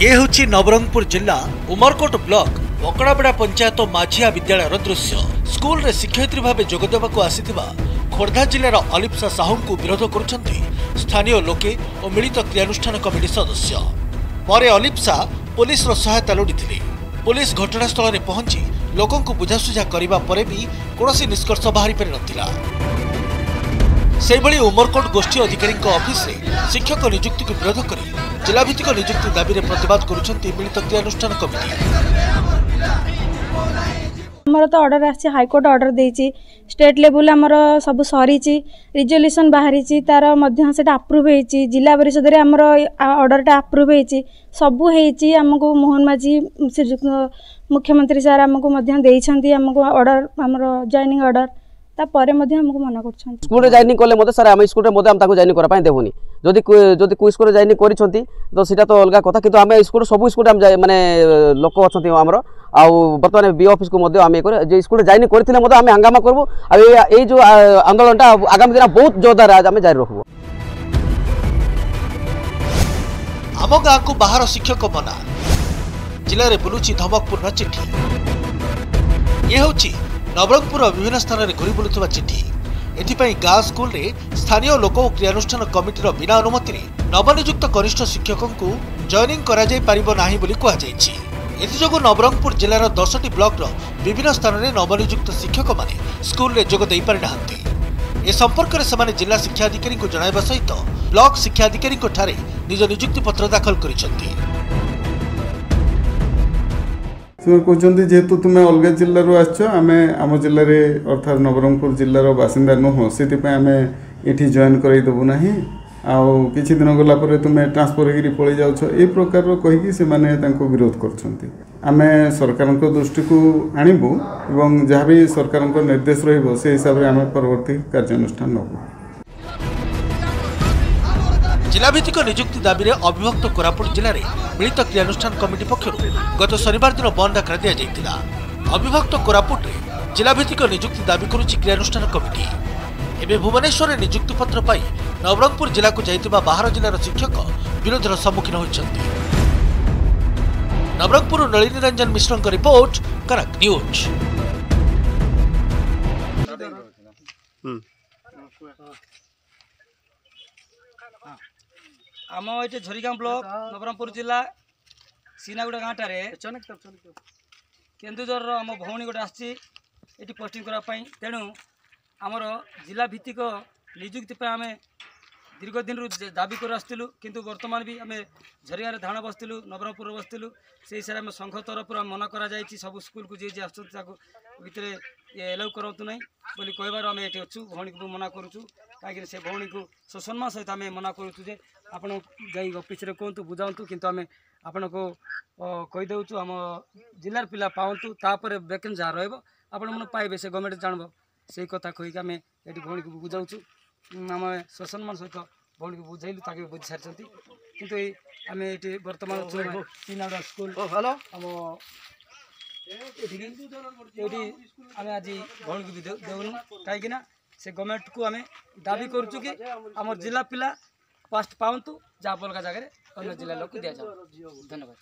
ये होची नवरंगपुर जिला उमरकोट ब्लॉक बकड़ाबेड़ा पंचायत माझिया विद्यालय दृश्य। स्कूल रे शिक्षयित्री भाव जोगदेवाक आसीथिबा खोर्धा जिलार अलिप्सा साहू को विरोध करुछंती स्थानीय लोके और मिलित क्रियानुष्ठान कमिटी सदस्य। परे अलिप्सा पुलिस सहायता लोड़ीथिले। पुलिस घटनास्थल में पहुंची लोकों को बुझासुझा करने पर भी कौन निष्कर्ष बाहरी पारि नथिला। सेहिभଳି उमरकोट गोष्ठी अधिकारी ऑफिस रे शिक्षक नियुक्ति को विरोध कर जिलाभित्तिक नियुक्ति दाबी रे प्रतिवाद करुछंती मिलित क्रियानुष्ठान कमिटी। हमर तो ऑर्डर आछि हाईकोर्ट ऑर्डर देछि स्टेट लेवल हमर सब सरी रिजोल्यूशन बाहरी तार मध्य सेटा अप्रूव होईछि जिला परिषद रे हमर ऑर्डरटा अप्रूव होईछि सब होईछि। हमको मोहन माझी मुख्यमंत्री सर हमको मध्य देइछंती हमको ऑर्डर हमर जॉइनिंग ऑर्डर तापर मध्य हमको मना करछन। स्कूल रे जॉइनिंग करले मते सर हम स्कूल रे मते हम ताको जॉइनिंग करा पाए देबोनी जदी कोई स्कूल रे जॉइनिंग करिसंती तो सेटा तो अलगा कथा किंतु हम स्कूल सब स्कूल हम माने लोक अछंती हमर आउ बर्तमान बी ऑफिस को मध्य आम जे स्कूल जॉइन करथिले मते हम हंगामा करबो आ ए जो आंदोलनटा आगामी दिन बहुत जोरदार आज हम जारी रखबो। आम गाँ को बाहर शिक्षक मना जिले में बुलुची धमकपूर्ण चिठी। ये होची नवरंगपुर विभिन्न स्थान में घुरी बुलुवा चिठी। एथिपाई गाँ स्कूल रे स्थानीय लोक और क्रियानुष्ठान कमिटीर बिना अनुमति नवनियुक्त कनिष्ठ शिक्षकों को जॉइनिंग करा जाय परिबो नाही बोली कहा जायछि। एथिजोगु नवरंगपुर जिलार 10टी ब्लॉक विभिन्न स्थान में नवनियुक्त शिक्षक माने स्कूल रे जोग देई पारि नाहंती। ए संपर्क में से जिला शिक्षा अधिकारी को जणाइबा सहित ब्लॉक शिक्षा अधिकारी को ठारे निज नियुक्ति पत्र दाखल करिसंती। कहते जेहेतु तुम्हें अलग जिलूर आस आम जिले में अर्थात नवरंगपुर जिलार बासिंदा नुह से ये जॉइन करदेबू ना आउ किसी दिन गलापर तुम्हें ट्रांसफर होकर पलि जाऊछ ए प्रकार कहीकि से विरोध करमे सरकार दृष्टि को आणबू और जहाँ भी सरकार निर्देश रही हिसाब से आम परवर्ती कार्यानुष्ठान नबू। जिलाभित्तिक नियुक्ति दाबी में अविभक्त कोरापुट जिले में मिलित क्रियानुष्ठान कमिटी पक्षर गत शनिवार दिन बंद डाकरा दि जाइतिला। अविभक्त कोरापुट रे जिलाभित्तिक नियुक्ति दाबी करुछि क्रियानुष्ठान कमिटी। एबे भुवनेश्वर नियुक्ति पत्र पाई नवरंगपुर जिला को जाइतिबा बाहर जिलार शिक्षक विरोधर सम्मुखीन होइछन्ति। नवरंगपुर नलिनी रंजन मिश्रଙ୍କ रिपोर्ट कनक न्यूज। आम ये झरीगाँ ब्लॉक नवरंगपुर जिला सीनागुड़ा गाँटारे केन्दुझर आम भौणी गोटे आसी पोस्टिंग करने तेणु आमर जिला भित्तिक नियुक्ति आम दीर्घ दिन दाबी कर आसलु किंतु वर्तमान भी आम झरीगाँ धाण बसलु नवरंगपुर बसलु से हिसाब से संघ तरफ मना कर सब स्कूल को जी आसर एलाउ करतु ना बोली कहबार आम ये अच्छु भौणी को मना करूँ कहीं से भौणी को ससम्मान सहित आम मना करूँ जे आपण जाई ऑफिस रे कहतु बुझाऊँ किंतु आम आपण को कहीदेचु आम जिलार पिला पाऊँ तापर वैकेंसी जहाँ रहा मन पाइबे से गवर्नमेंट जानब से कथा कहीकि आम ये भौणी को बुझाऊँ आम ससम्मान सहित भौणी को बुझेलु ताकि बुझी सारी किंतु आम ये बर्तमान सीनागुड़ा स्कूल आम ये आम आज भौणी को भी देउनु कहीं से गवर्नमेंट को आम दाबी करुचु कि आम जिला पिला पास्ट पाऊँ जहाँ अलग जगह अन्य जिला लोग दि जाओ। धन्यवाद।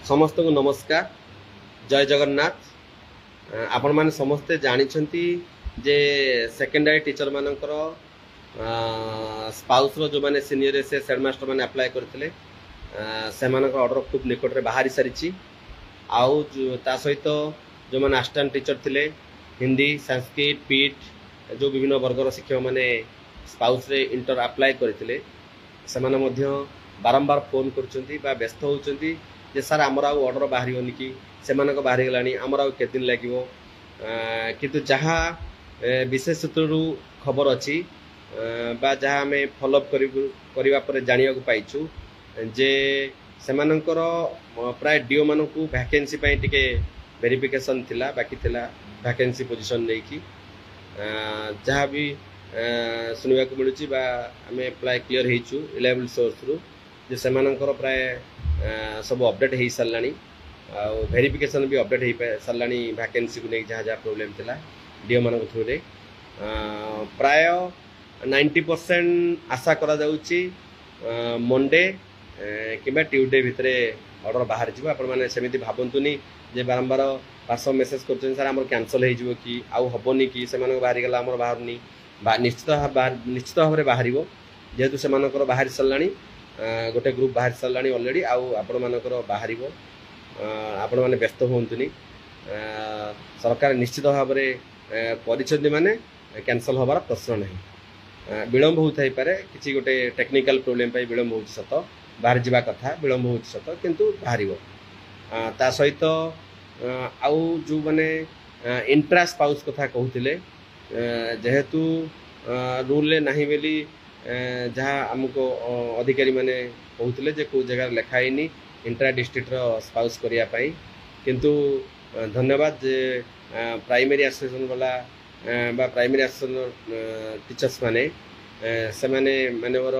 समस्त को नमस्कार जय जगन्नाथ। आपण माने समस्ते जानिछंती जे सेकेंडरी टीचर मानकर स्पाउस जो मैंने सीनियर से हेडमास्टर मैंने अप्लाई करते से ऑर्डर खूब निकट में बाहरी सारी आउ ता सहित जो मैंने असिस्टेंट टीचर थे हिंदी संस्कृत पीठ जो विभिन्न वर्गर शिक्षक मैंने स्पाउस रे इंटर अप्लाई करते से बारंबार फोन कर व्यस्त होती सर आमर आर्डर बाहर कि से बाहर गला आमर आ केदिन लगे किंतु जहाँ विशेष सूत्रु खबर अच्छी जहाँ आम फॉलोअप करने जाना पाइचु जे सेमानंकर प्राय डीओ मान को वैकेंसी टिके वेरिफिकेशन थिला बाकी थिला वैकेंसी पोजीशन नहीं कि जहाँ भी सुनवा को मिलूँ आम प्राय क्लीयर होइचु रिलायबल सोर्स रु जे सेमानंकर प्राय सब अपडेट हो सारा वेरिफिकेशन भी अपडेट हो सारा वैकेंसी को नहीं जहाँ जहाँ प्रोब्लेम थिला डीओ मान थ्रू रे प्राय 90% आशा करा जाउची मंडे कि ट्यूसडे भितर ऑर्डर बाहर जीव आपण मैंने सेमती भावतुनि जे बारंबार व्हाट्सअप मेसेज कर सर आम कैंसल हो कि आउ हेनी कि से बाहरी गला आम बाहरनी निश्चित भाव में बाहर जेहेतु से बाहरी सारा गोटे ग्रुप बाहर सारा अलरेडी आपण मानकर बाहर आपण मैंने व्यस्त होंतुनि सरकार निश्चित भाव में माने कैंसल हबार प्रश्न नहीं विलम्ब होता पारे किसी गोटे टेक्निकल प्रोब्लेम विलम्ब हो सत बाहर जावा कथा विलम्ब हो सत किंतु बाहर ता सहित आउ जो मैंने इंट्रा स्पाउस कथा कहते जेहेतु रूल नहीं बोली जहाँ आमको अधिकारी मैंने कहते जे कौ जगह लिखाई इंट्रा डिस्ट्रिक्ट स्पाउस करने किंतु धन्यवाद जे प्राइमरी एसोसिएशन वाला प्राइमरी एसोसिएशन टीचर्स माने से मानवर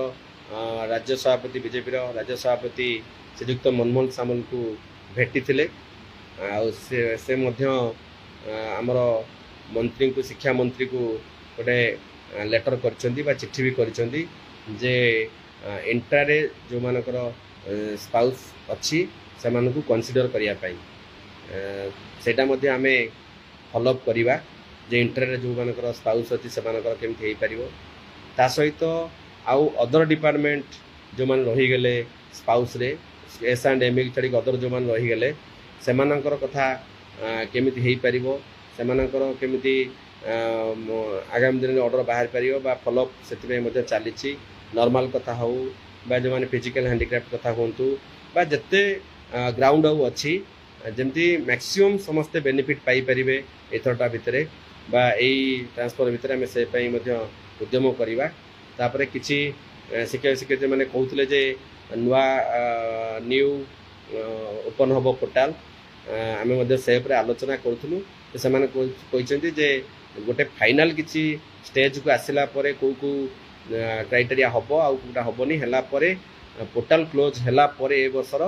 राज्य सभापति बीजेपी राज्य सभापति श्रीयुक्त मनमोहन सामल को भेटी थे आमर मंत्री को शिक्षा मंत्री को गोटे लेटर कर चिट्ठी भी कर इंट्रारे जो मानकर स्पाउस अच्छी से कनसीडर करने सेटा आम फॉलोअप करवा जे इंटर जो मानकर स्पाउस अच्छी से केमती हो पार ता सहित आउ अदर डिपार्टमेंट जो मैंने रहीगले स्पाउस रे S&M छाड़ी अदर जो मैंने रहीगले से कथा केमिति हो पार से केमिति आगामी दिन में ऑर्डर बाहर पार फॉलोअप से चली नॉर्मल कथा हो जो मैंने फिजिकल हैंडीक्राफ्ट कथा हूँ जिते ग्राउंड आउ अच्छी जमती मैक्सिमम समस्ते बेनिफिट पाई पारे एथरटा भितर ट्रांसफर भितर आम से उद्यम करवा तापर किसी शिक्षक शिक्षयित्री मैंने कहते जे नुआ न्यू ओपन हम पोर्टाल आम से आलोचना करूँ से जे गोटे फाइनाल किसी स्टेज को आसला कौ कौ क्राइटेरिया हम आउटा हेनी है पोर्टाल क्लोज है वर्षर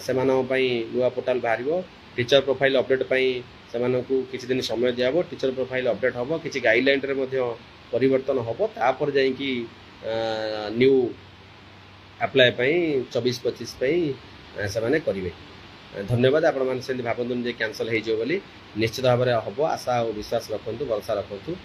से नुआ पोर्टाल बाहर टीचर प्रोफाइल अपडेट से किसी दिन समय दिया टीचर प्रोफाइल अपडेट हम किसी गाइडलाइन परिवर्तन हम तापर जाकि न्यू अप्लाई 24-25 से करेंगे धन्यवाद आपण मैंने भावतुन कैंसल हो निश्चित भाव में हम आशा और विश्वास रखु भरोसा रखु।